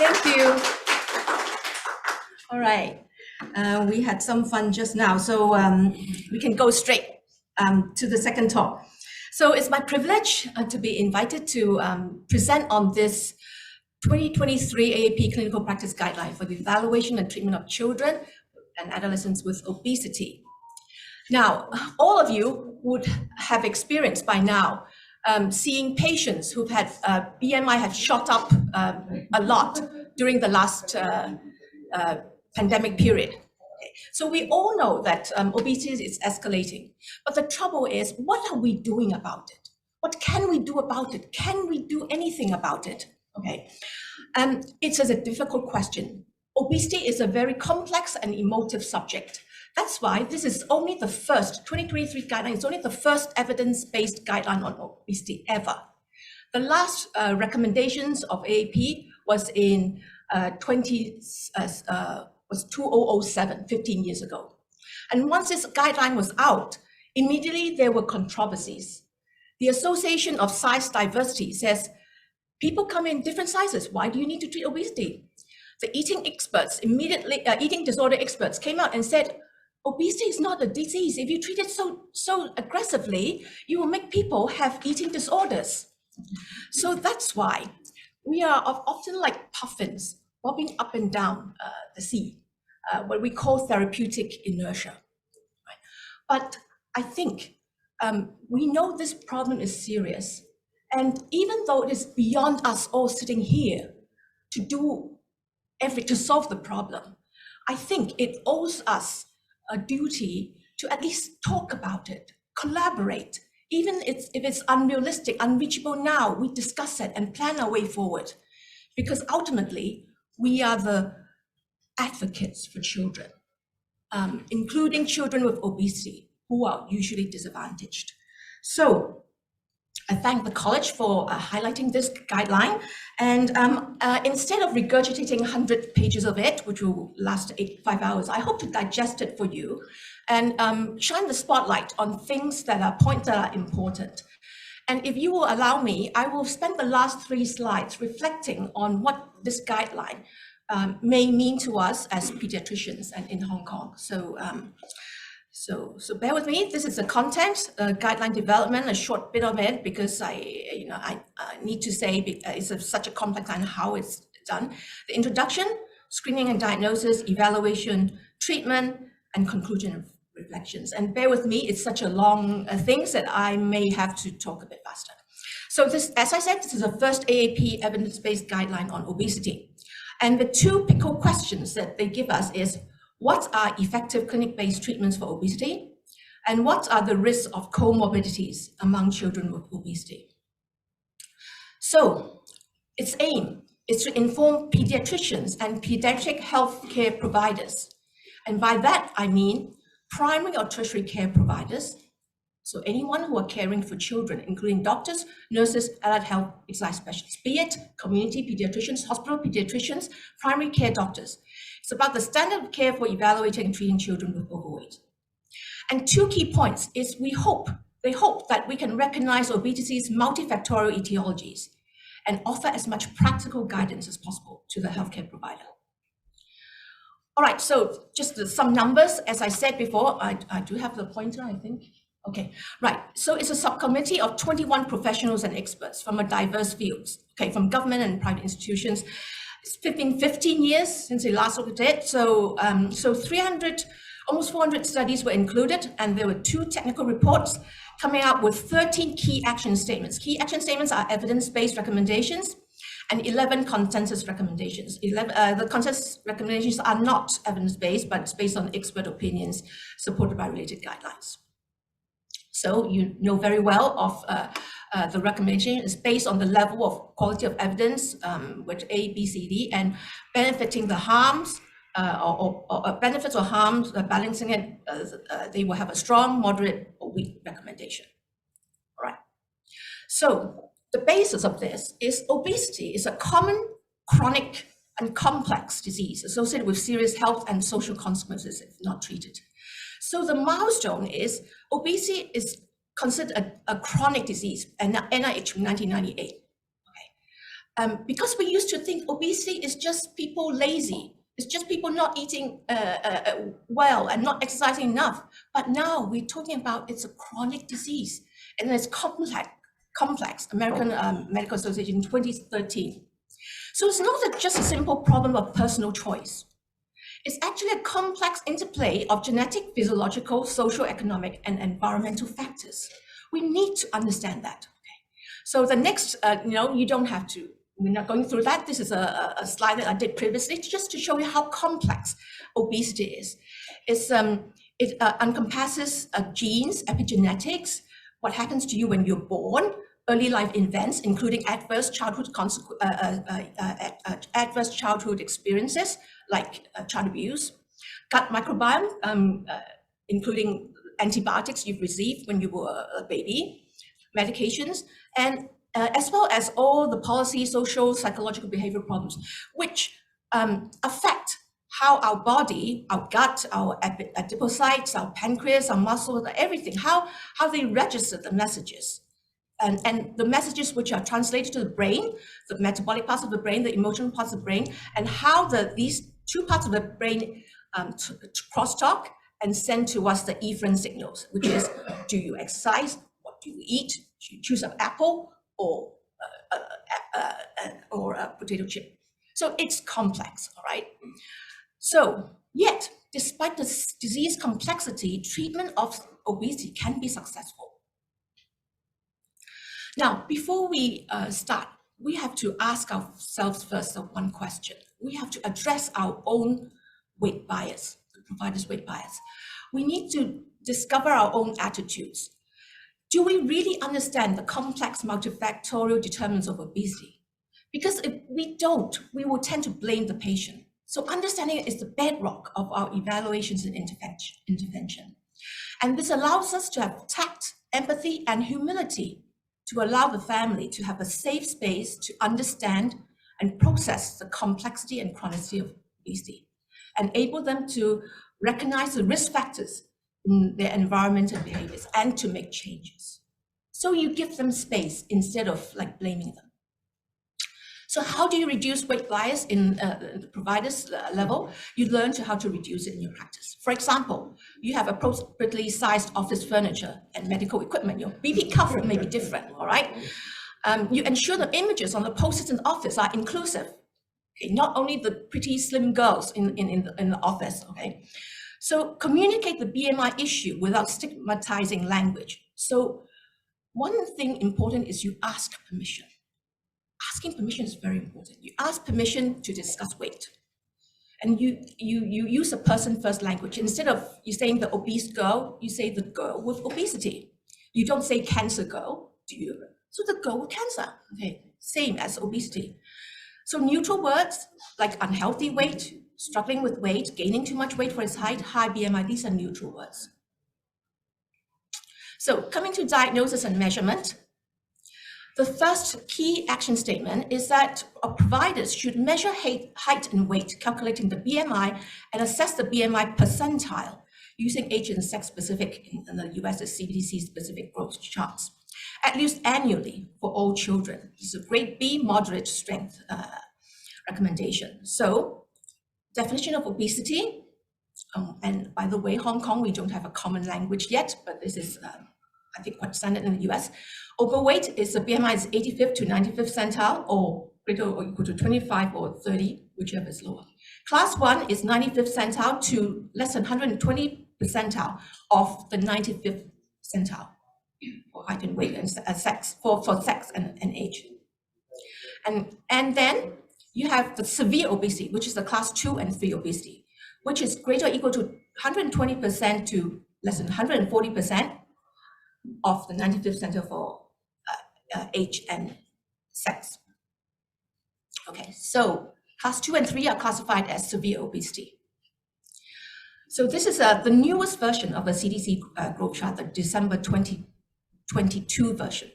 Thank you. All right. We had some fun just now, so we can go straight to the second talk. So it's my privilege to be invited to present on this 2023 AAP Clinical Practice Guideline for the evaluation and treatment of children and adolescents with obesity. Now, all of you would have experienced by now seeing patients who've had BMI have shot up a lot during the last pandemic period. Okay. So we all know that obesity is escalating, but the trouble is, what are we doing about it? What can we do about it? Can we do anything about it? Okay, it's a difficult question. Obesity is a very complex and emotive subject. That's why this is only the first 2023 guideline. It's only the first evidence-based guideline on obesity ever. The last recommendations of AAP was in 2007, 15 years ago. And once this guideline was out, immediately there were controversies. The Association of Size Diversity says, people come in different sizes. Why do you need to treat obesity? The eating experts immediately, eating disorder experts came out and said, obesity is not a disease. If you treat it so aggressively, you will make people have eating disorders. So that's why we are often like puffins, bobbing up and down the sea, what we call therapeutic inertia. Right? But I think we know this problem is serious. And even though it is beyond us all sitting here to solve the problem, I think it owes us a duty to at least talk about it, collaborate. Even if it's unrealistic, unreachable now, we discuss it and plan our way forward. Because ultimately, we are the advocates for children, including children with obesity, who are usually disadvantaged. So I thank the college for highlighting this guideline. And instead of regurgitating 100 pages of it, which will last 5 hours, I hope to digest it for you and shine the spotlight on points that are important. And if you will allow me, I will spend the last 3 slides reflecting on what this guideline may mean to us as pediatricians and in Hong Kong. So bear with me. This is the content, guideline development, a short bit of it, because I need to say it's such a complex and how it's done. The introduction, screening and diagnosis, evaluation, treatment, and conclusion of reflections. And bear with me, it's such a long thing that I may have to talk a bit faster. So this, as I said, this is the first AAP evidence-based guideline on obesity. And the 2 pivotal questions that they give us is, what are effective clinic-based treatments for obesity? And what are the risks of comorbidities among children with obesity? So its aim is to inform pediatricians and pediatric healthcare providers. And by that, I mean primary or tertiary care providers. So anyone who are caring for children, including doctors, nurses, allied health exercise specialists, be it community pediatricians, hospital pediatricians, primary care doctors. It's about the standard of care for evaluating and treating children with overweight. And 2 key points is they hope that we can recognize obesity's multifactorial etiologies and offer as much practical guidance as possible to the healthcare provider. All right, so just some numbers. As I said before, I do have the pointer, I think. Okay, right. So it's a subcommittee of 21 professionals and experts from a diverse fields, okay, from government and private institutions. It's been 15 years since they last looked at it. So, almost 400 studies were included, and there were 2 technical reports coming out with 13 key action statements. Key action statements are evidence-based recommendations and 11 consensus recommendations. The consensus recommendations are not evidence-based, but it's based on expert opinions supported by related guidelines. So you know very well of the recommendation is based on the level of quality of evidence, which A, B, C, D, and benefiting the harms or benefits or harms, balancing it, they will have a strong, moderate, or weak recommendation. All right. So the basis of this is obesity is a common, chronic, and complex disease associated with serious health and social consequences if not treated. So the milestone is obesity is considered a chronic disease, and NIH 1998. Okay. Because we used to think obesity is just people lazy. It's just people not eating well and not exercising enough. But now we're talking about it's a chronic disease, and it's complex. American Medical Association in 2013. So it's not just a simple problem of personal choice. It's actually a complex interplay of genetic, physiological, social, economic, and environmental factors. We need to understand that. Okay. So the next, you don't have to. We're not going through that. This is a slide that I did previously, just to show you how complex obesity is. It encompasses genes, epigenetics, what happens to you when you're born, early life events, including adverse childhood experiences like child abuse, gut microbiome, including antibiotics you've received when you were a baby, medications, and as well as all the policy, social, psychological, behavioral problems, which affect how our body, our gut, our adipocytes, our pancreas, our muscles, everything, how they register the messages. And the messages which are translated to the brain, the metabolic parts of the brain, the emotional parts of the brain, and how these two parts of the brain crosstalk and send to us the efferent signals, which is, do you exercise? What do you eat? Do you choose an apple or a potato chip? So it's complex, all right? So yet, despite the disease complexity, treatment of obesity can be successful. Now, before we start, we have to ask ourselves first one question. We have to address our own weight bias, the provider's weight bias. We need to discover our own attitudes. Do we really understand the complex multifactorial determinants of obesity? Because if we don't, we will tend to blame the patient. So understanding it is the bedrock of our evaluations and intervention. And this allows us to have tact, empathy, and humility to allow the family to have a safe space to understand and process the complexity and chronicity of obesity, enable them to recognize the risk factors in their environment and behaviors and to make changes. So you give them space instead of blaming them. So how do you reduce weight bias in the provider's level? You learn how to reduce it in your practice. For example, you have appropriately sized office furniture and medical equipment. Your BP cover may be different, all right? You ensure the images on the posters in the office are inclusive. Okay? Not only the pretty slim girls in the office, okay? So communicate the BMI issue without stigmatizing language. So one thing important is you ask permission. Asking permission is very important. You ask permission to discuss weight. And you use a person-first language. Instead of you saying the obese girl, you say the girl with obesity. You don't say cancer girl, do you? So the girl with cancer, okay? Same as obesity. So neutral words like unhealthy weight, struggling with weight, gaining too much weight for his height, high BMI, these are neutral words. So coming to diagnosis and measurement, the first key action statement is that providers should measure height and weight, calculating the BMI and assess the BMI percentile using age and sex specific, in the US, the CDC specific growth charts, at least annually for all children. This is a grade B moderate strength recommendation. So definition of obesity, and by the way, Hong Kong, we don't have a common language yet, but this is I think quite standard in the US. Overweight is the BMI is 85th to 95th centile, or greater or equal to 25 or 30, whichever is lower. Class 1 is 95th centile to less than 120 percentile of the 95th centile for height and weight and sex, for sex and age. And then you have the severe obesity, which is the class 2 and 3 obesity, which is greater or equal to 120% to less than 140% of the 95th centile for age and sex. Okay, so class 2 and 3 are classified as severe obesity. So this is the newest version of the CDC growth chart, the December 2022 version.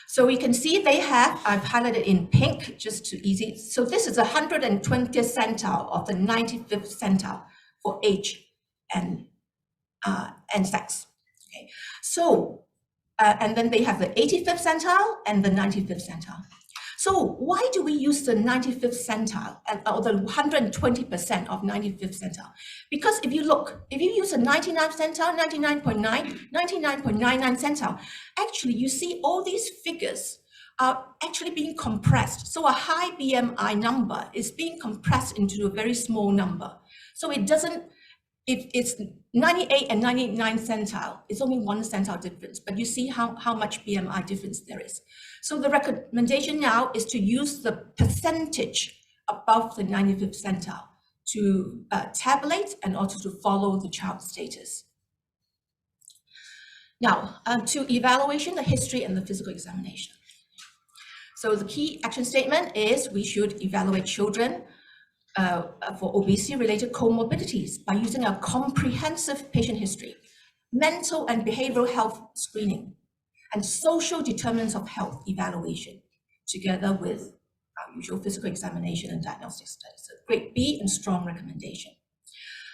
So we can see they have, I've highlighted in pink just to easy. So this is 120th centile of the 95th centile for age and sex. Okay, so and then they have the 85th centile and the 95th centile. So why do we use the 95th centile or the 120% of 95th centile? Because if you use a 99th centile, 99.9, 99.99 centile, actually you see all these figures are actually being compressed. So a high BMI number is being compressed into a very small number. So it doesn't, if it's 98 and 99 centile, it's only 1 centile difference, but you see how much BMI difference there is. So the recommendation now is to use the percentage above the 95th centile to tabulate and also to follow the child's status. Now, to evaluation, the history and the physical examination. So the key action statement is we should evaluate children for obesity-related comorbidities by using a comprehensive patient history, mental and behavioral health screening, and social determinants of health evaluation, together with our usual physical examination and diagnostic studies. So grade B and strong recommendation.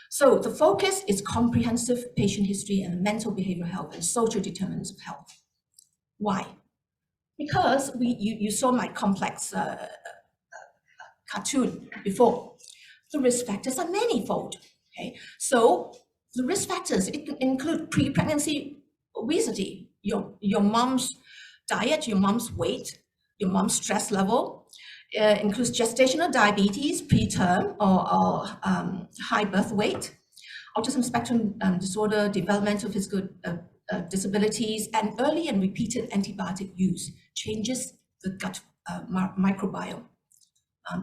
So the focus is comprehensive patient history and mental behavioral health and social determinants of health. Why? Because you saw my complex cartoon before. The risk factors are manifold. Okay, so the risk factors include pre-pregnancy obesity, your mom's diet, your mom's weight, your mom's stress level, includes gestational diabetes, preterm or high birth weight, autism spectrum disorder, developmental physical disabilities, and early and repeated antibiotic use changes the gut microbiome,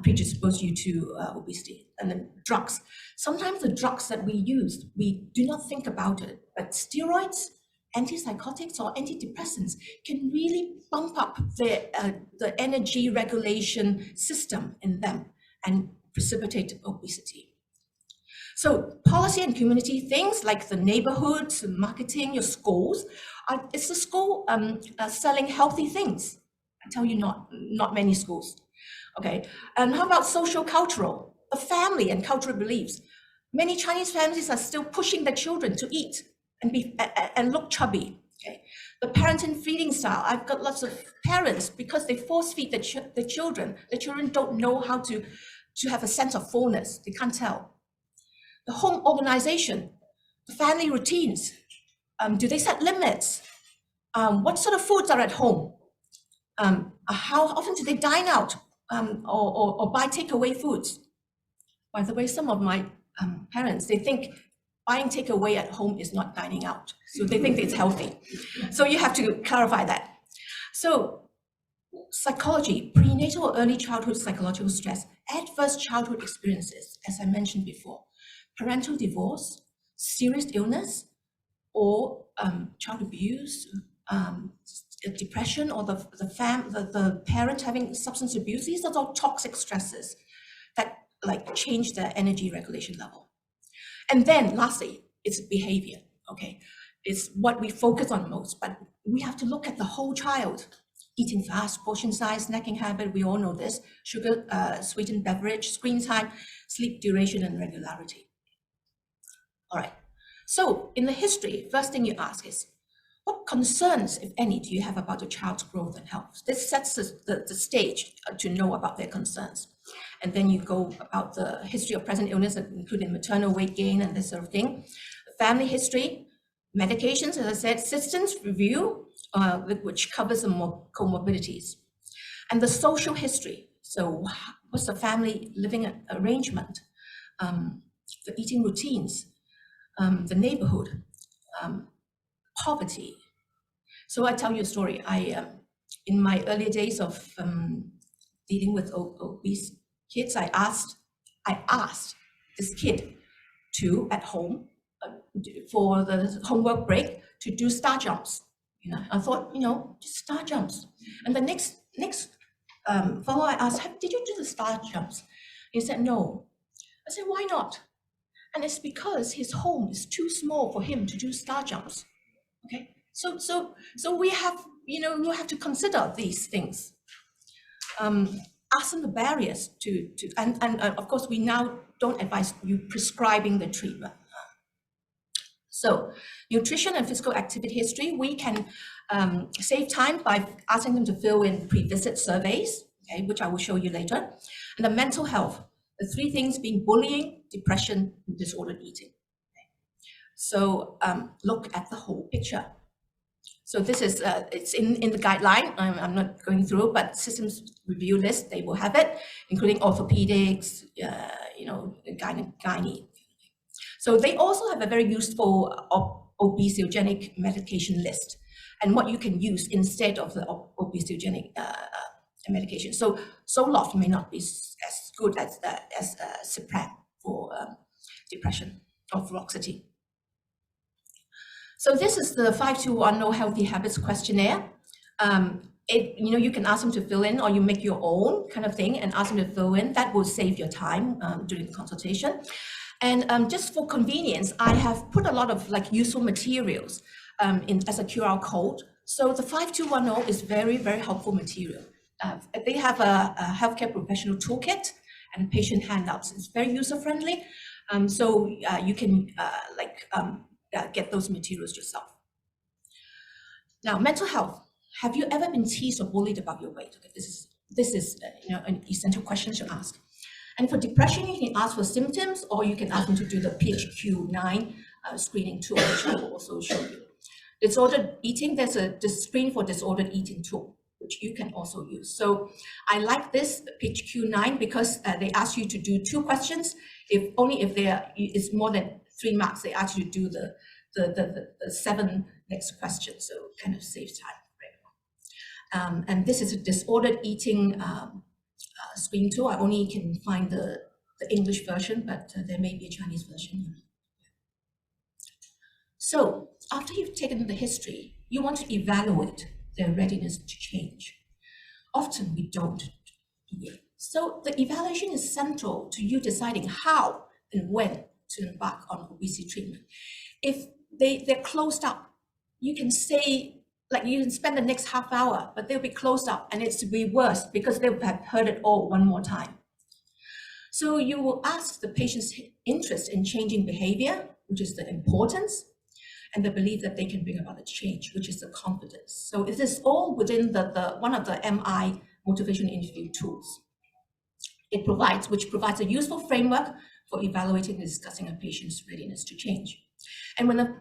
predispose you to obesity. And then drugs. Sometimes the drugs that we use, we do not think about it, but steroids, antipsychotics or antidepressants can really bump up the energy regulation system in them and precipitate obesity. So policy and community things like the neighborhoods, marketing, your schools, is the school selling healthy things? I tell you, not many schools. Okay, and how about social cultural, the family and cultural beliefs? Many Chinese families are still pushing their children to eat and look chubby. Okay, the parenting feeding style. I've got lots of parents because they force feed the children. The children don't know how to have a sense of fullness. They can't tell. The home organization, the family routines. Do they set limits? What sort of foods are at home? How often do they dine out or buy takeaway foods? By the way, some of my parents, they think buying takeaway at home is not dining out. So they think it's healthy. So you have to clarify that. So psychology, prenatal or early childhood psychological stress, adverse childhood experiences, as I mentioned before, parental divorce, serious illness, or child abuse, depression, or the parent having substance abuse. These are all toxic stresses that like change their energy regulation level. And then lastly, it's behavior. Okay, it's what we focus on most, but we have to look at the whole child. Eating fast, portion size, snacking habit, we all know this, sugar, sweetened beverage, screen time, sleep duration, and regularity. All right, so in the history, first thing you ask is, what concerns, if any, do you have about your child's growth and health? This sets the stage to know about their concerns. And then you go about the history of present illness, including maternal weight gain and this sort of thing. Family history, medications, as I said, systems review, which covers the comorbidities. And the social history. So what's the family living arrangement? The eating routines, the neighborhood, poverty. So I tell you a story. In my earlier days of dealing with obese kids, I asked this kid to, at home, for the homework break, to do star jumps. You know, I thought, just star jumps. And the next fellow I asked, did you do the star jumps? He said, no. I said, why not? And it's because his home is too small for him to do star jumps. Okay, so we have, we have to consider these things. Ask them the barriers and of course we now don't advise you prescribing the treatment. So nutrition and physical activity history, we can save time by asking them to fill in pre-visit surveys. okay, which I will show you later. And the mental health, the three things being bullying, depression, and disordered eating. Okay. So look at the whole picture. So this is, it's in the guideline. I'm not going through, but systems review list, they will have it, including orthopedics, gynae. So they also have a very useful obesogenic medication list, and what you can use instead of the obesogenic medication. So Zoloft may not be as good as Cipran for depression or fluoxetine. So this is the 521 Healthy Habits questionnaire. You can ask them to fill in, or you make your own kind of thing and ask them to fill in. That will save your time during the consultation. And just for convenience, I have put a lot of useful materials as a QR code. So the 5210 is very, very helpful material. They have a healthcare professional toolkit and patient handouts. It's very user-friendly. So you can get those materials yourself. Now, mental health. Have you ever been teased or bullied about your weight? Okay, this is an essential question to ask. And for depression, you can ask for symptoms, or you can ask them to do the PHQ-9 screening tool, which I will also show you. Disordered eating, there's a screen for disordered eating tool, which you can also use. So I like this PHQ-9 because they ask you to do 2 questions. If it's more than 3 marks, they ask you to do the 7 next questions. So it kind of saves time. And this is a disordered eating screen tool. I only can find the English version, but there may be a Chinese version. So after you've taken the history, you want to evaluate their readiness to change. Often we don't do it. So the evaluation is central to you deciding how and when to embark on obesity treatment. If they're closed up, you can say, you can spend the next half hour, but they'll be closed up, and it's to be worse because they'll have heard it all one more time. So you will ask the patient's interest in changing behavior, which is the importance, and the belief that they can bring about the change, which is the confidence. So it is all within one of the MI motivation interview tools. Which provides a useful framework for evaluating and discussing a patient's readiness to change. And when the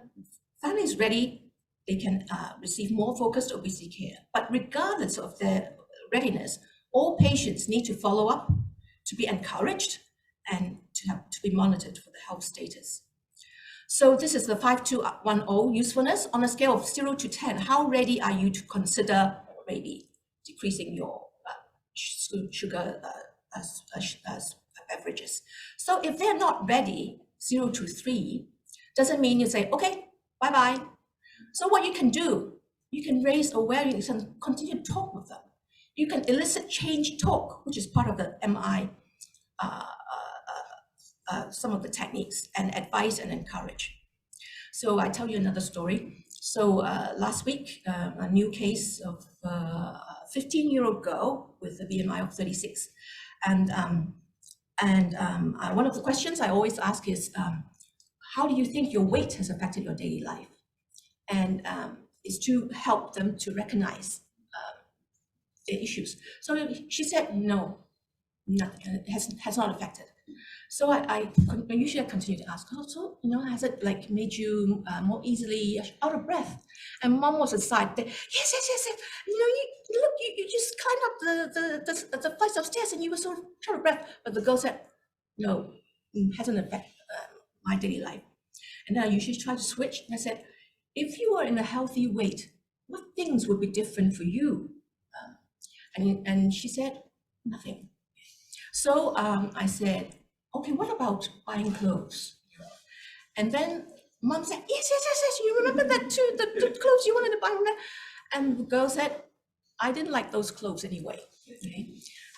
family is ready, they can receive more focused obesity care. But regardless of their readiness, all patients need to follow up, to be encouraged, and to be monitored for the health status. So this is the 5210 usefulness. On a scale of 0 to 10, how ready are you to consider maybe decreasing your sugar beverages? So if they're not ready, 0 to 3, doesn't mean you say, okay, bye-bye. So what you can do, you can raise awareness and continue to talk with them. You can elicit change talk, which is part of the MI, some of the techniques, and advise and encourage. So I tell you another story. So last week, a new case of a 15-year-old girl with a BMI of 36. And one of the questions I always ask is, how do you think your weight has affected your daily life? And is to help them to recognize the issues. So she said, no, nothing, it has not affected. So I usually continue to ask, so has it made you more easily out of breath? And Mom was aside, yes. You just climbed up the flights of stairs and you were so out of breath. But the girl said, no, it hasn't affected my daily life. And then I usually try to switch. And I said, if you are in a healthy weight, what things would be different for you? And she said, nothing. So I said, okay, what about buying clothes? And then Mom said, yes, you remember that too, the clothes you wanted to buy? And the girl said, I didn't like those clothes anyway. Okay.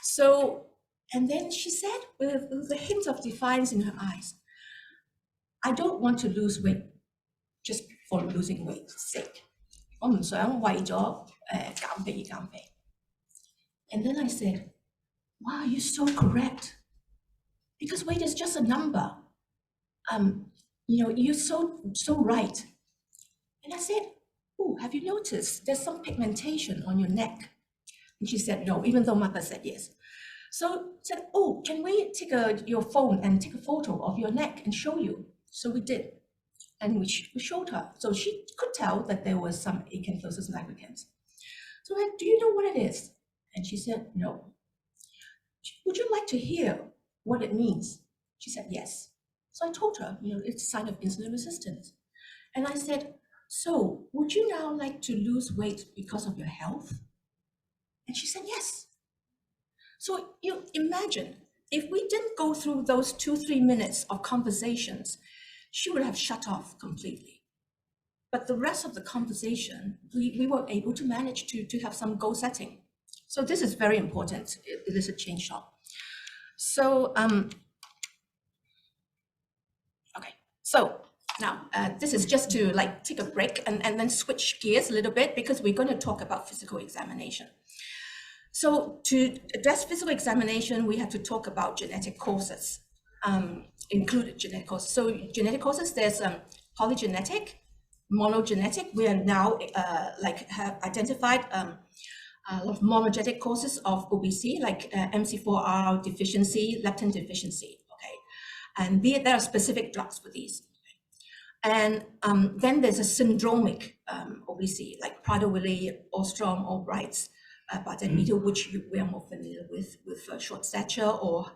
So, and then she said, with a hint of defiance in her eyes, I don't want to lose weight just for losing weight sake. 我唔想為咗減肥而減肥. And then I said, wow, you're so correct. Because weight is just a number. You're so right. And I said, oh, have you noticed there's some pigmentation on your neck? And she said no, even though mother said yes. So said, oh, can we take your phone and take a photo of your neck and show you? So we did. And we showed her. So she could tell that there was some acanthosis nigricans. So I said, do you know what it is? And she said, no. Would you like to hear what it means? She said, yes. So I told her, it's a sign of insulin resistance. And I said, so would you now like to lose weight because of your health? And she said, yes. So you imagine, if we didn't go through those 2-3 minutes of conversations, she would have shut off completely. But the rest of the conversation, we were able to manage to have some goal setting. So this is very important. It is a change shot. So, okay. So now this is just to take a break and then switch gears a little bit, because we're going to talk about physical examination. So to address physical examination, we have to talk about genetic causes, included genetic causes. So genetic causes, there's polygenetic, monogenetic. We are now have identified a lot of monogenic causes of obesity, like MC4R deficiency, leptin deficiency. Okay, and there are specific drugs for these. And then there's a syndromic obesity, like Prader-Willi, Ostrom, Albright's, Paed, which we are more familiar with short stature or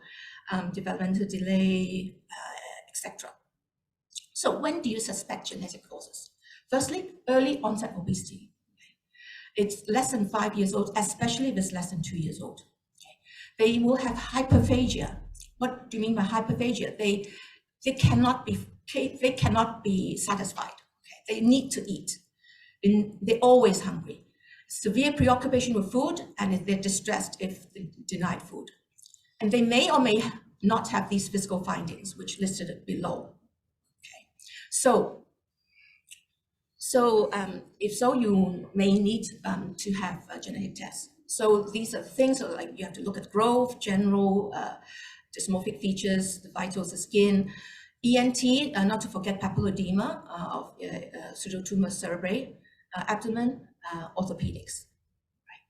developmental delay, etc. So when do you suspect genetic causes? Firstly, early onset obesity. It's less than 5 years old, especially if it's less than 2 years old. Okay. They will have hyperphagia. What do you mean by hyperphagia? They cannot be satisfied. Okay. They need to eat. They're always hungry. Severe preoccupation with food, and they're distressed if denied food. And they may or may not have these physical findings, which listed below. Okay. So if so, you may need to have a genetic test. So these are things like you have to look at growth, general dysmorphic features, the vitals, the skin, ENT, not to forget papilledema of pseudotumor cerebrae, abdomen, orthopedics. Right.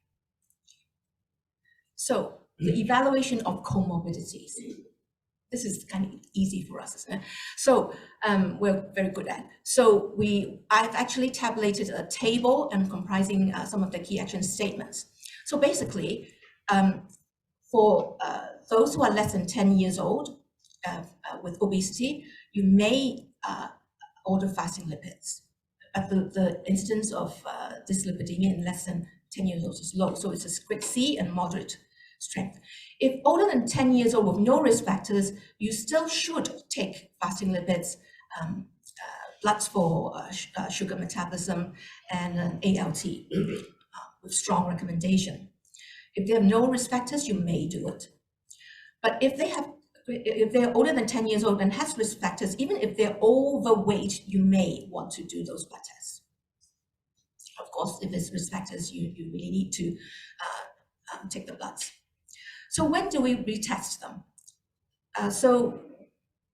So the evaluation of comorbidities. This is kind of easy for us, isn't it? So we're very good at. So I've actually tabulated a table and comprising some of the key action statements. So basically, for those who are less than 10 years old with obesity, you may order fasting lipids. But the incidence of dyslipidemia in less than 10 years old is low. So it's a grade C and moderate strength. If older than 10 years old with no risk factors, you still should take fasting lipids, bloods for sugar metabolism, and an ALT with strong recommendation. If they have no risk factors, you may do it. But if they're older than 10 years old and has risk factors, even if they're overweight, you may want to do those blood tests. Of course, if it's risk factors, you really need to take the bloods. So when do we retest them?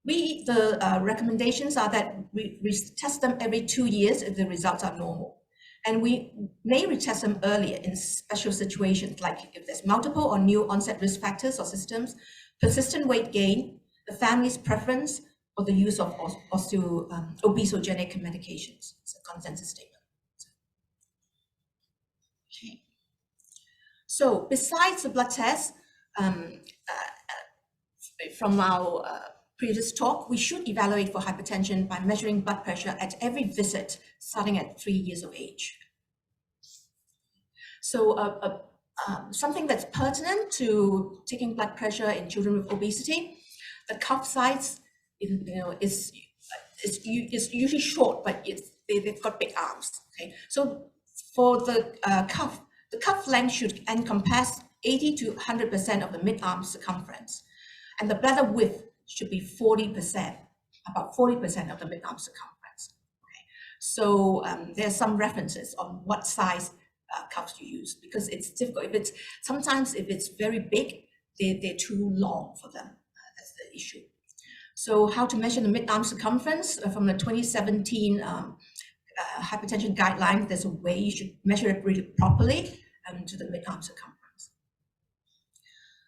The recommendations are that we test them every 2 years if the results are normal. And we may retest them earlier in special situations, like if there's multiple or new onset risk factors or systems, persistent weight gain, the family's preference, or the use of obesogenic medications. It's a consensus statement. Okay. So besides the blood test, from our previous talk, we should evaluate for hypertension by measuring blood pressure at every visit, starting at 3 years of age. So something that's pertinent to taking blood pressure in children with obesity, the cuff size is usually short, but they've got big arms. Okay, so for the cuff length should encompass 80 to 100% of the mid-arm circumference, and the bladder width should be 40%, about 40% of the mid-arm circumference. Okay. So there's some references on what size cuffs you use, because it's difficult. Sometimes if it's very big, they're too long for them. That's the issue. So how to measure the mid-arm circumference from the 2017 hypertension guidelines? There's a way you should measure it really properly to the mid-arm circumference.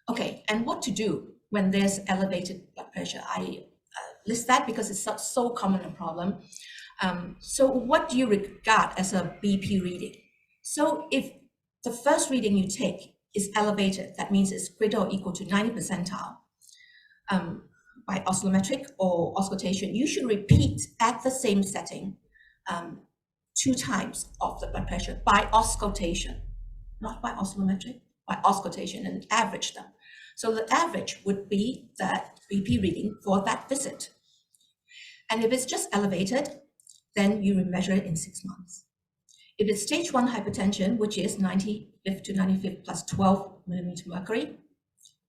Okay, and what to do when there's elevated blood pressure? I list that because it's so common a problem. So what do you regard as a BP reading? So if the first reading you take is elevated, that means it's greater or equal to 90 percentile by oscillometric or auscultation, you should repeat at the same setting 2 times of the blood pressure by auscultation, not by oscillometric, by auscultation, and average them. So the average would be that BP reading for that visit. And if it's just elevated, then you measure it in 6 months. If it's stage 1 hypertension, which is 95 to 95 plus 12 millimeter mercury,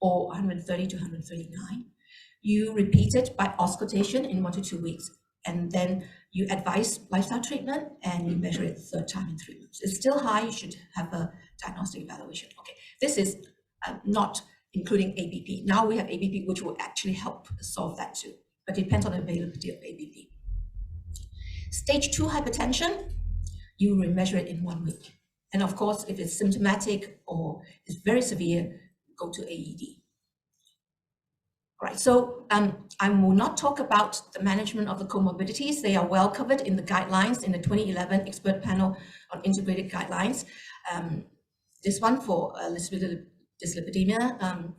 or 130 to 139, you repeat it by auscultation in 1 to 2 weeks. And then you advise lifestyle treatment and you measure it the 3rd time in 3 months. It's still high, you should have a diagnostic evaluation. Okay, this is not including ABP. Now we have ABP, which will actually help solve that too, but it depends on the availability of ABP. Stage 2 hypertension, you will measure it in 1 week. And of course, if it's symptomatic or it's very severe, go to AED. All right, so I will not talk about the management of the comorbidities. They are well covered in the guidelines in the 2011 expert panel on integrated guidelines. This one for dyslipidemia,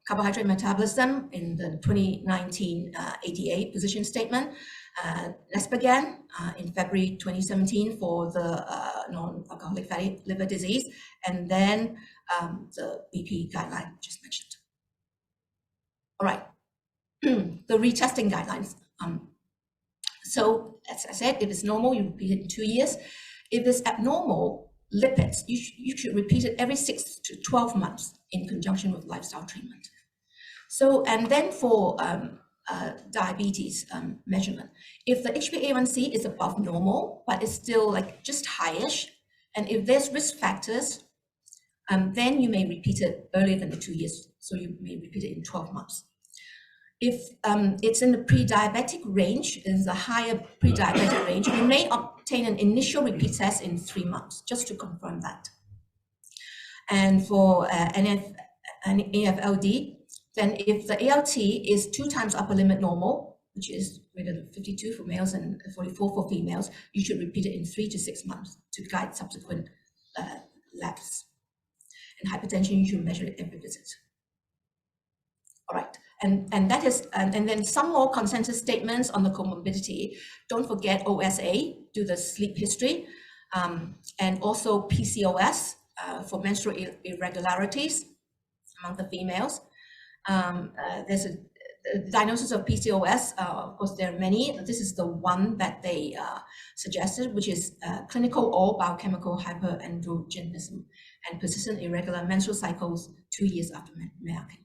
carbohydrate metabolism in the 2019 ADA position statement, Lespagan in February 2017 for the non-alcoholic fatty liver disease, and then the BP guideline just mentioned. All right, the retesting guidelines. So as I said, if it's normal, you repeat it in 2 years. If it's abnormal lipids, you should repeat it every 6 to 12 months in conjunction with lifestyle treatment. So, and then for diabetes measurement, if the HbA1c is above normal, but it's still like just highish, and if there's risk factors, then you may repeat it earlier than the 2 years. So you may repeat it in 12 months. If it's in the pre-diabetic range, in the higher pre-diabetic range, you may obtain an initial repeat test in 3 months, just to confirm that. And for AFLD, then if the ALT is 2 times upper limit normal, which is greater than 52 for males and 44 for females, you should repeat it in 3 to 6 months to guide subsequent labs. And hypertension, you should measure it every visit. All right. And that is, and then some more consensus statements on the comorbidity. Don't forget OSA, do the sleep history, and also PCOS for menstrual irregularities among the females. There's a diagnosis of PCOS. Of course, there are many. This is the one that they suggested, which is clinical or biochemical hyperandrogenism and persistent irregular menstrual cycles 2 years after menarche.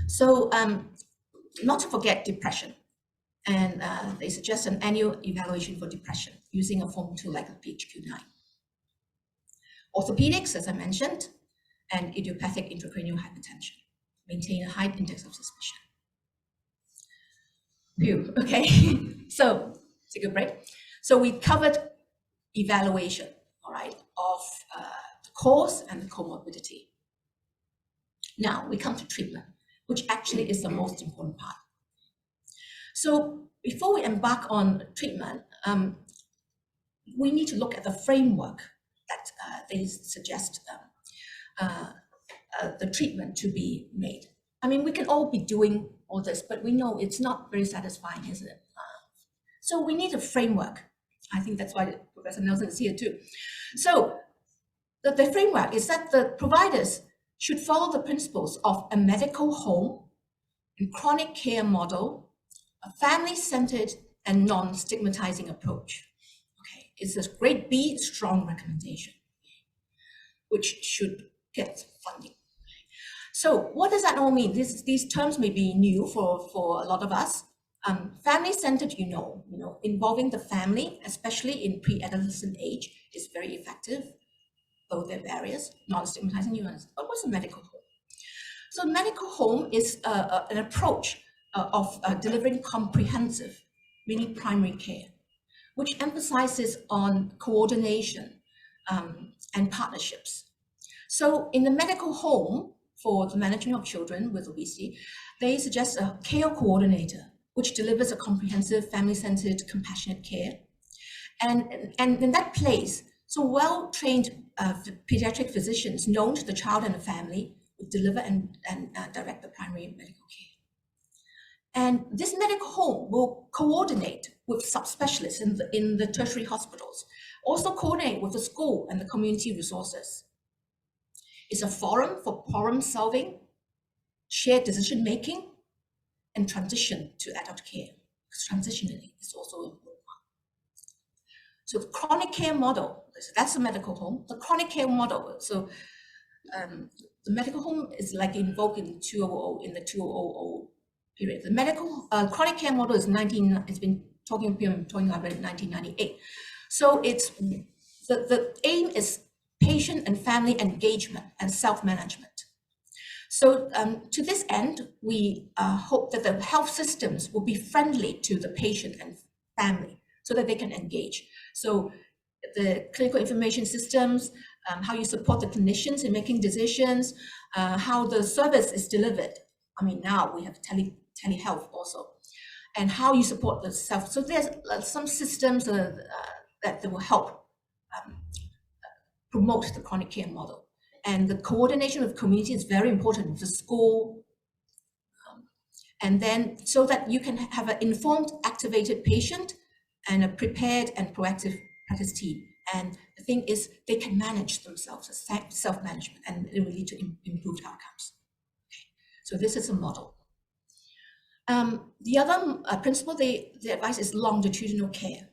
So not to forget depression, and they suggest an annual evaluation for depression using a form tool like a PHQ-9. Orthopedics, as I mentioned, and idiopathic intracranial hypertension. Maintain a high index of suspicion. Phew, okay, so take a break. So we covered evaluation, all right, of the cause and the comorbidity. Now we come to treatment, which actually is the most important part. So before we embark on treatment, we need to look at the framework that they suggest the treatment to be made. I mean, we can all be doing all this, but we know it's not very satisfying, isn't it? So we need a framework. I think that's why Professor Nelson is here too. So the framework is that the providers should follow the principles of a medical home and chronic care model, a family-centered and non-stigmatizing approach. Okay, it's a grade B strong recommendation, which should get funding. So what does that all mean? These terms may be new for a lot of us. Family-centered, you know, involving the family, especially in pre-adolescent age, is very effective, though there are barriers, non-stigmatizing nuance. But what's a medical home? So medical home is an approach of delivering comprehensive, meaning primary care, which emphasizes on coordination and partnerships. So in the medical home for the management of children with obesity, they suggest a care coordinator, which delivers a comprehensive, family-centered, compassionate care. And in that place, so well-trained pediatric physicians known to the child and the family would deliver and direct the primary medical care. And this medical home will coordinate with subspecialists in the tertiary hospitals, also coordinate with the school and the community resources. It's a forum for problem solving, shared decision making, and transition to adult care. Because transitioning is also important. So the chronic care model, that's a medical home. The chronic care model, so the medical home is like invoked in 2000, in the 2000 period. The medical chronic care model is it's been talking about it in 1998. So it's the aim is patient and family engagement and self-management. So to this end, we hope that the health systems will be friendly to the patient and family so that they can engage. So the clinical information systems, how you support the clinicians in making decisions, how the service is delivered. I mean, now we have telehealth also, and how you support the self. So there's some systems that will help promote the chronic care model. And the coordination with community is very important with the school. And then so that you can have an informed, activated patient and a prepared and proactive practice team. And the thing is, they can manage themselves as self-management, and it will lead to improved outcomes. Okay. So this is a model. The other principle they advise is longitudinal care.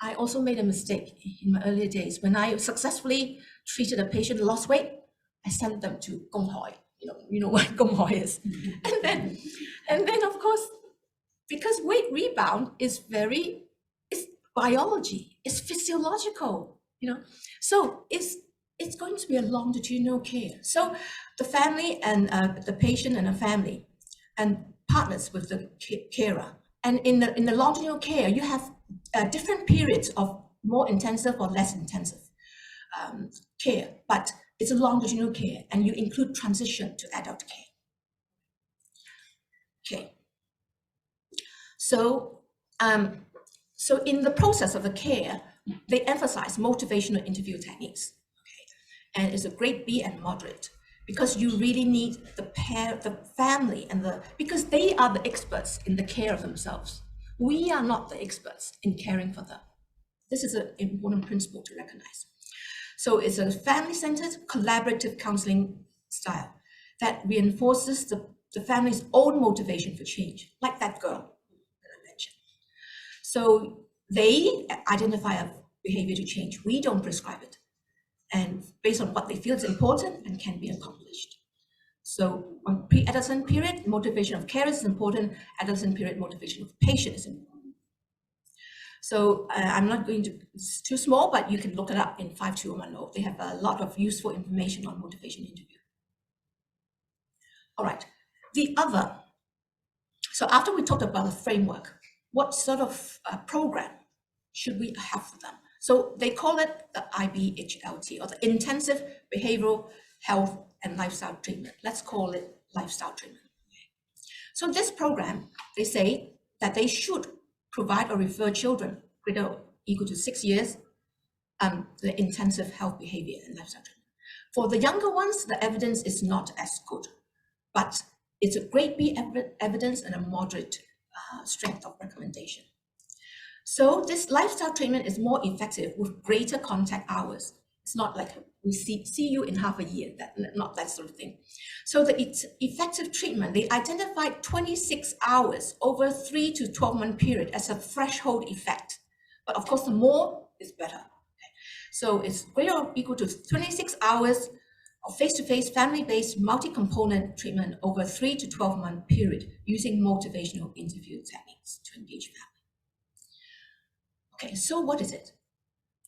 I also made a mistake in my earlier days. When I successfully treated a patient who lost weight, I sent them to Gong Hoi. You know what Gong Hoi is. And then of course, because weight rebound is it's biology, it's physiological, so it's going to be a longitudinal care. So the family and the patient and the family and partners with the carer. And in the longitudinal care, you have different periods of more intensive or less intensive care, but it's a longitudinal care, and you include transition to adult care. Okay. So, so in the process of the care, they emphasize motivational interview techniques. Okay. And it's a grade B and moderate, because you really need the family, because they are the experts in the care of themselves. We are not the experts in caring for them. This is an important principle to recognize. So it's a family-centered, collaborative counseling style that reinforces the family's own motivation for change, like that girl that I mentioned. So they identify a behavior to change. We don't prescribe it. And based on what they feel is important and can be accomplished. So on pre-adolescent period, motivation of carers is important. Adolescent period, motivation of patient is important. So I'm not going to, it's too small, but you can look it up in 5210. They have a lot of useful information on motivation interview. All right, so after we talked about the framework, what sort of program should we have for them? So they call it the IBHLT, or the Intensive Behavioral Health and Lifestyle Treatment. Let's call it lifestyle treatment. So this program, they say that they should provide or refer children greater or equal to 6 years the intensive health behavior and lifestyle treatment. For the younger ones, the evidence is not as good, but it's a grade B evidence and a moderate strength of recommendation. So this lifestyle treatment is more effective with greater contact hours. It's not like we see you in half a year, not that sort of thing. So the effective treatment, they identified 26 hours over 3 to 12 month period as a threshold effect. But of course, the more is better. Okay. So it's greater or equal to 26 hours of face-to-face, family-based, multi-component treatment over 3 to 12 month period using motivational interview techniques to engage family. Okay, so what is it?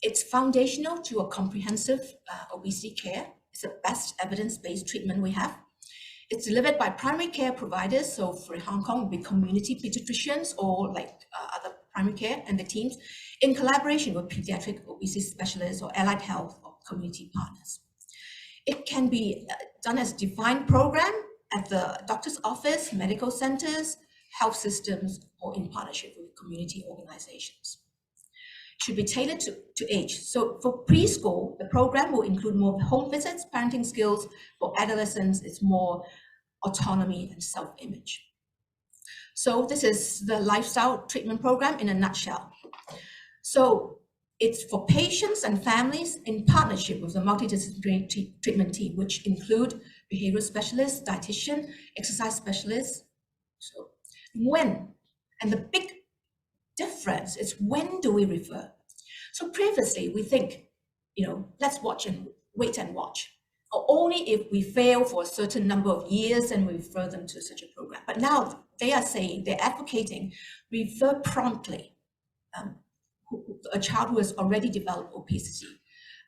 It's foundational to a comprehensive obesity care. It's the best evidence-based treatment we have. It's delivered by primary care providers. So for Hong Kong, it would be community pediatricians or like other primary care and the teams in collaboration with pediatric obesity specialists or allied health or community partners. It can be done as a defined program at the doctor's office, medical centers, health systems, or in partnership with community organizations. It should be tailored to age. So for preschool, the program will include more home visits, parenting skills. For adolescents, it's more autonomy and self-image. So this is the lifestyle treatment program in a nutshell. So it's for patients and families in partnership with the multidisciplinary treatment team, which include behavioral specialists, dietitian, exercise specialists. So when, and the big difference is when do we refer? So previously we think, let's watch and wait and watch. Or only if we fail for a certain number of years and we refer them to such a program. But now they are saying, they're advocating, refer promptly. A child who has already developed obesity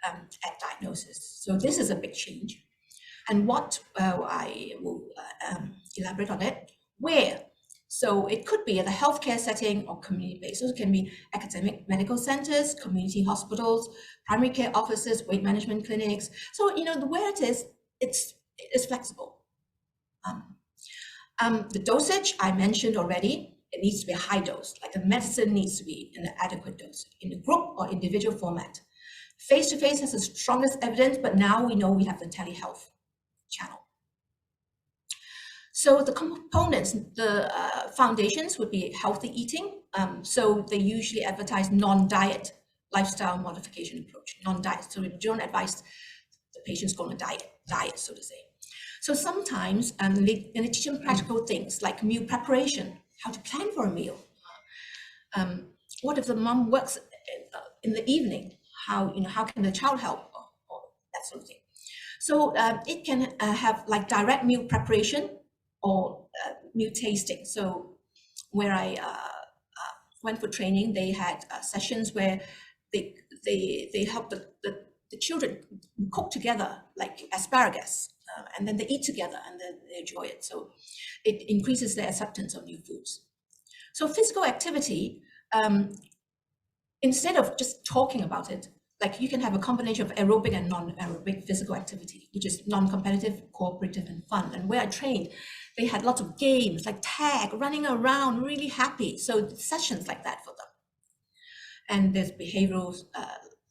at diagnosis. So this is a big change. And what I will elaborate on it, where? So it could be at a healthcare setting or community-based. So it can be academic medical centers, community hospitals, primary care offices, weight management clinics. So, where it is, it's flexible. The dosage I mentioned already, it needs to be a high dose, like the medicine needs to be in an adequate dose, in a group or individual format. Face-to-face has the strongest evidence, but now we know we have the telehealth channel. So the components, the foundations would be healthy eating. So they usually advertise non-diet lifestyle modification approach, non-diet. So we don't advise the patients go on a diet, so to say. So sometimes they teach them practical things like meal preparation, how to plan for a meal. What if the mom works in the evening? How can the child help, or that sort of thing. So it can have like direct meal preparation or meal tasting. So where I went for training, they had sessions where they help the children cook together, like asparagus, and then they eat together and then they enjoy it. So it increases their acceptance of new foods. So physical activity, instead of just talking about it, like you can have a combination of aerobic and non-aerobic physical activity, which is non-competitive, cooperative, and fun. And where I trained, they had lots of games like tag, running around, really happy. So sessions like that for them. And there's behavioral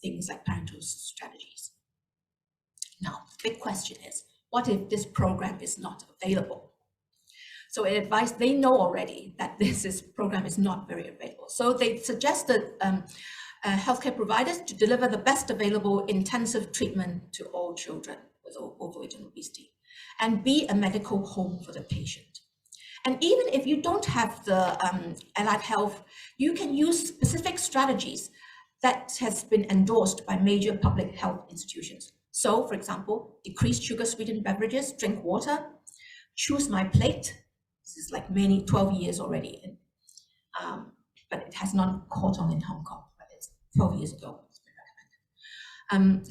things like parental strategies. Now, the big question is, what if this program is not available? So it advised, they know already that this program is not very available. So they suggested healthcare providers to deliver the best available intensive treatment to all children with overweight and obesity, and be a medical home for the patient. And even if you don't have the allied health, you can use specific strategies that has been endorsed by major public health institutions. So, for example, decrease sugar sweetened beverages, drink water, choose my plate. This is like 12 years already, but it has not caught on in Hong Kong. 12 years ago.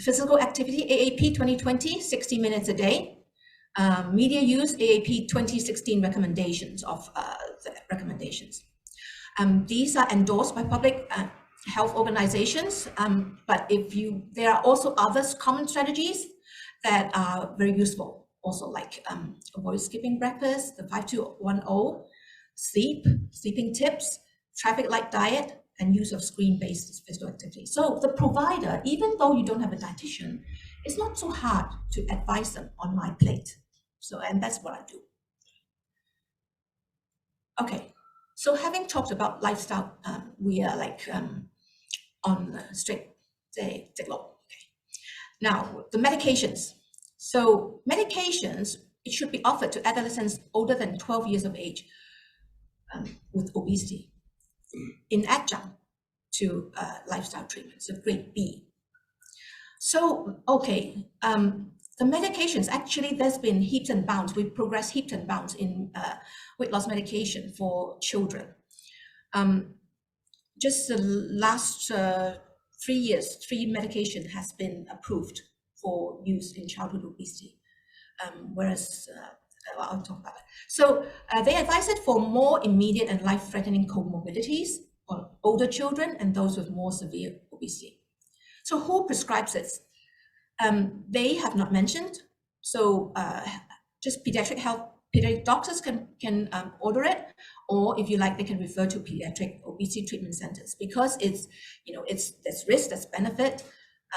Physical activity, AAP 2020, 60 minutes a day. Media use, AAP 2016 recommendations of the recommendations. These are endorsed by public health organizations, but there are also other common strategies that are very useful. Also like avoid skipping breakfast, the 5210, sleeping tips, traffic light diet, and use of screen-based physical activity. So the provider, even though you don't have a dietitian, it's not so hard to advise them on my plate. So, and that's what I do. Okay, so having talked about lifestyle, we are like on straight take low. Okay. Now, the medications. So medications, it should be offered to adolescents older than 12 years of age with obesity, in adjunct to lifestyle treatment, so grade B. So, okay, the medications, actually there's been heaps and bounds. We've progressed heaps and bounds in weight loss medication for children. Just the last 3 years, 3 medication has been approved for use in childhood obesity, whereas I'll talk about it. So they advise it for more immediate and life-threatening comorbidities for older children and those with more severe obesity. So who prescribes this? They have not mentioned, So just pediatric doctors can order it, or if you like, they can refer to pediatric obesity treatment centers, because it's, there's risk, there's benefit.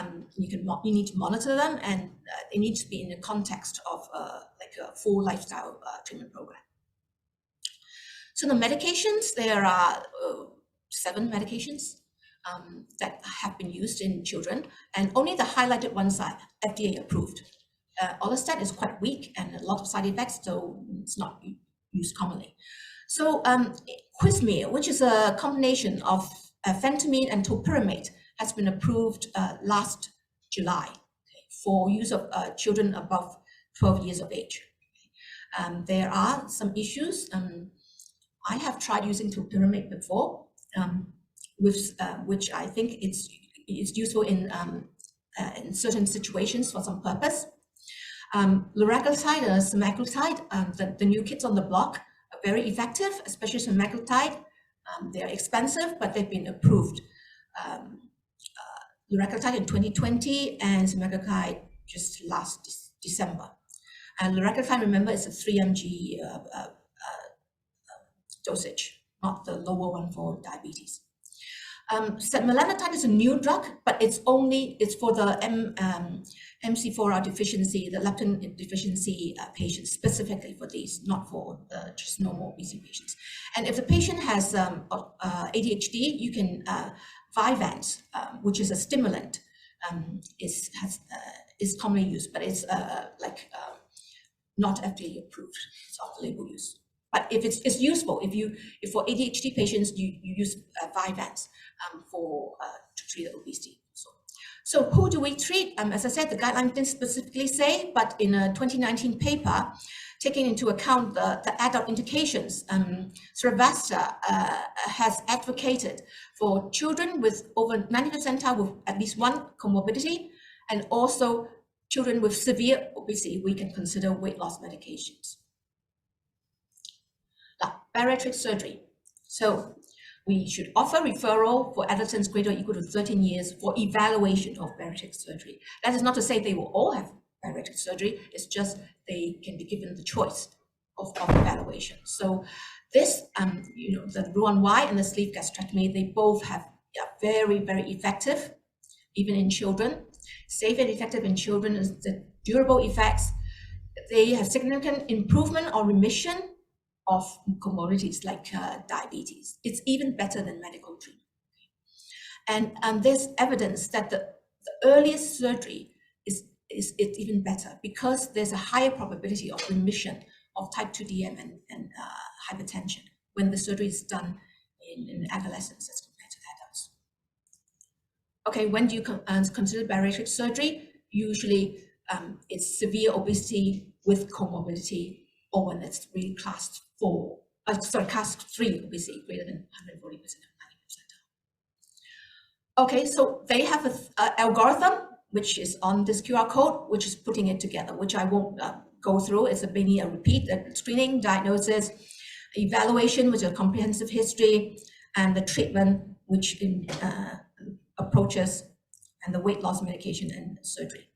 You need to monitor them, and they need to be in the context of like a full lifestyle treatment program. So the medications, there are 7 medications that have been used in children, and only the highlighted ones are FDA approved. Orlistat is quite weak and a lot of side effects, so it's not used commonly. So Quizmir, which is a combination of phentermine and topiramate, has been approved last July for use of children above 12 years of age. There are some issues. I have tried using topiramate before, which I think it's useful in certain situations for some purpose. Liraglutide or semaglutide, the new kids on the block, are very effective, especially semaglutide. They're expensive, but they've been approved. Liraglutide in 2020 and semaglutide just last December. And liraglutide, remember, is a 3 mg dosage, not the lower one for diabetes. Setmelanotide is a new drug, but it's for the MC4R deficiency, the leptin deficiency patients, specifically for these, not for just normal obesity patients. And if the patient has ADHD, you can Vyvanse, which is a stimulant, is commonly used, but it's not FDA approved. It's off-label use. But if it's useful, if for ADHD patients you use Vyvanse to treat obesity. So who do we treat? As I said, the guideline didn't specifically say, but in a 2019 paper, taking into account the adult indications, Srivastava has advocated for children with over 90th percentile with at least one comorbidity, and also children with severe obesity, we can consider weight loss medications. Bariatric surgery. So we should offer referral for adolescents greater or equal to 13 years for evaluation of bariatric surgery. That is not to say they will all have bariatric surgery, it's just they can be given the choice of evaluation. So this, the Roux-en-Y and the sleeve gastrectomy, they both are very, very effective, even in children. Safe and effective in children is the durable effects. They have significant improvement or remission of comorbidities like diabetes. It's even better than medical treatment. And there's evidence that the earliest surgery is even better, because there's a higher probability of remission of type 2 DM and hypertension when the surgery is done in adolescents as compared to adults. Okay, when do you consider bariatric surgery? Usually it's severe obesity with comorbidity, or when it's really class 3 obesity greater than 140% of 90%. Okay, so they have an algorithm which is on this QR code, which is putting it together, which I won't go through. It's a repeat, screening, diagnosis, evaluation with a comprehensive history, and the treatment, which approaches, and the weight loss medication and surgery.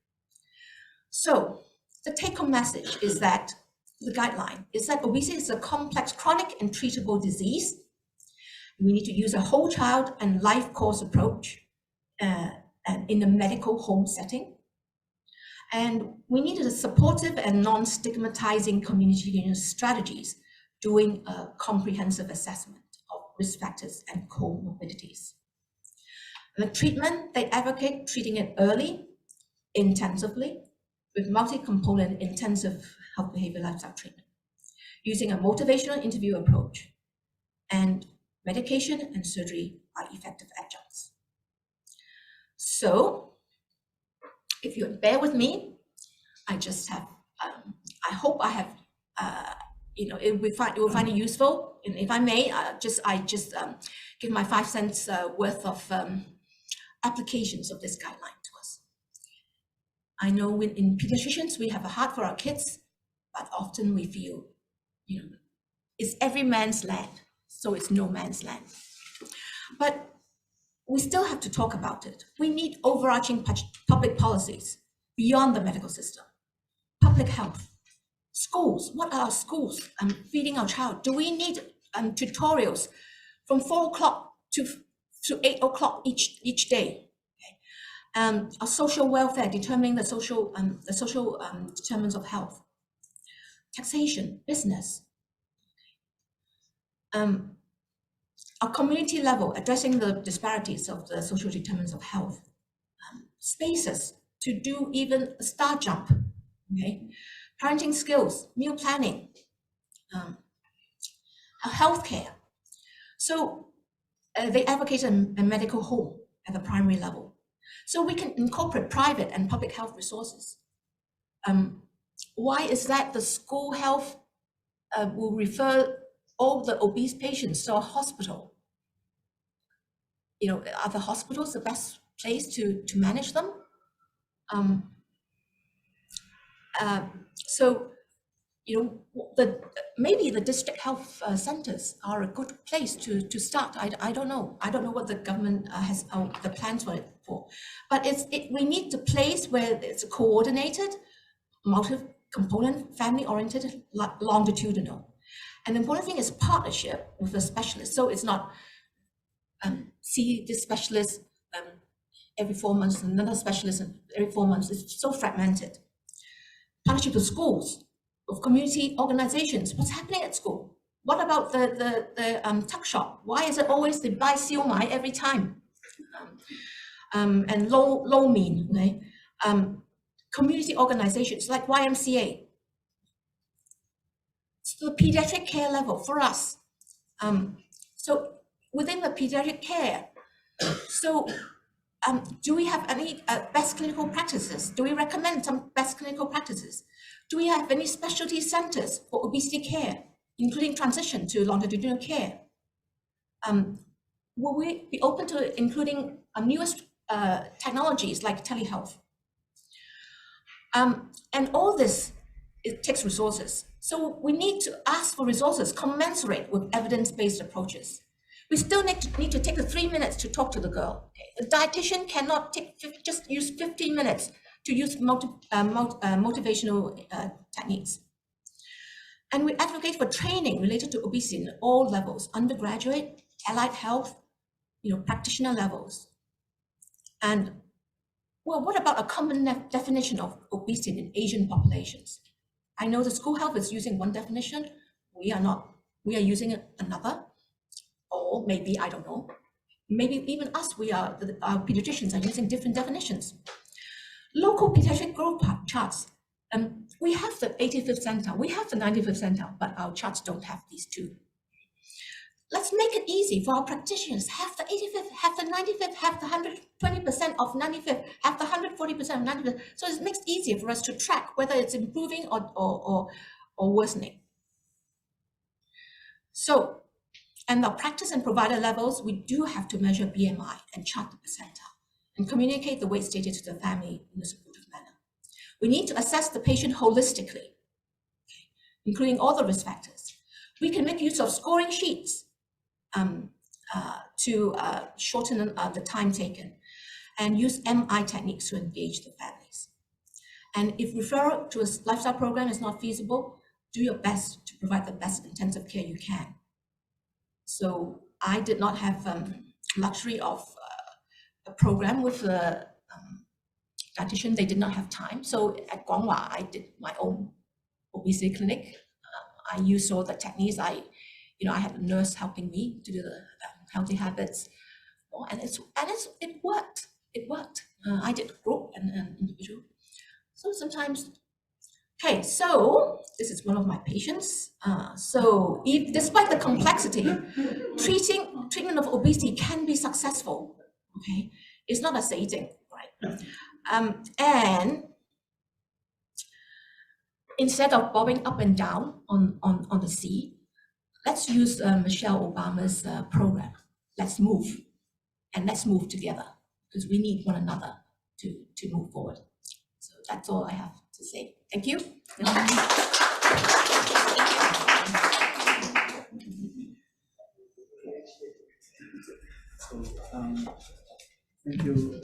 So the take-home message is that the guideline is that obesity is a complex, chronic, and treatable disease. We need to use a whole child and life course approach and in a medical home setting. And we needed a supportive and non-stigmatizing community strategies, doing a comprehensive assessment of risk factors and comorbidities. The treatment, they advocate treating it early, intensively, with multi-component intensive health behavior lifestyle treatment, using a motivational interview approach, and medication and surgery are effective adjuncts. So if you bear with me, I just have, I hope I have, it will find it useful. And if I may, I just give my 5 cents worth of applications of this guideline to us. I know in pediatricians, we have a heart for our kids, but often we feel, it's every man's land, so it's no man's land. But we still have to talk about it. We need overarching public policies beyond the medical system. public health. Schools, what are our schools feeding our child? Do we need tutorials from 4 o'clock to 8 o'clock each day? Okay. Our social welfare, determining the social determinants of health. Taxation, business. Our community level, addressing the disparities of the social determinants of health. Spaces to do even a star jump, okay? Parenting skills, meal planning, healthcare. So they advocate a medical home at the primary level. So we can incorporate private and public health resources. Why is that the school health will refer all the obese patients to a hospital? You know, are the hospitals the best place to manage them? So, you know, maybe the district health centers are a good place to start. I don't know. I don't know what the government has the plans for it for, but we need the place where it's coordinated, multi-component, family-oriented, longitudinal. And the important thing is partnership with the specialist. So it's not see this specialist every 4 months, another specialist every 4 months. It's so fragmented. Partnership with schools, with community organizations. What's happening at school? What about the tuck shop? Why is it always they buy siu mai every time? And low mean, okay? Community organizations like YMCA. So the pediatric care level for us. So within the pediatric care, so do we have any best clinical practices? Do we recommend some best clinical practices? Do we have any specialty centers for obesity care, including transition to longitudinal care? Will we be open to including newest technologies like telehealth? And all this, it takes resources. So we need to ask for resources commensurate with evidence-based approaches. We still need to take the 3 minutes to talk to the girl. Okay? The dietitian cannot just use 15 minutes to use motivational techniques. And we advocate for training related to obesity in all levels, undergraduate, allied health, you know, practitioner levels. And well, what about a common definition of obesity in Asian populations? I know the school health is using one definition. We are not. We are using another. Or maybe, I don't know, maybe even us, our pediatricians are using different definitions. Local pediatric growth charts. We have the 85th centile, we have the 95th centile, but our charts don't have these two. Let's make it easy for our practitioners. Have the 85th, have the 95th, have the 120% of 95th, have the 140% of 95th. So it makes it easier for us to track whether it's improving or worsening. So, and the practice and provider levels, we do have to measure BMI and chart the percentile and communicate the weight status to the family in a supportive manner. We need to assess the patient holistically, including all the risk factors. We can make use of scoring sheets to shorten the time taken and use MI techniques to engage the families. And if referral to a lifestyle program is not feasible, do your best to provide the best intensive care you can. So I did not have luxury of a program with a dietitian. They did not have time. So at Guanghua, I did my own obesity clinic. I used all the techniques. I had a nurse helping me to do the healthy habits, and it worked. It worked. I did group and individual. So sometimes. Okay, so this is one of my patients. So despite the complexity, treatment of obesity can be successful. Okay, it's not a saging, right? And instead of bobbing up and down on the sea, let's use Michelle Obama's program. Let's move, and let's move together because we need one another to move forward. So that's all I have to say. Thank you. So, thank you.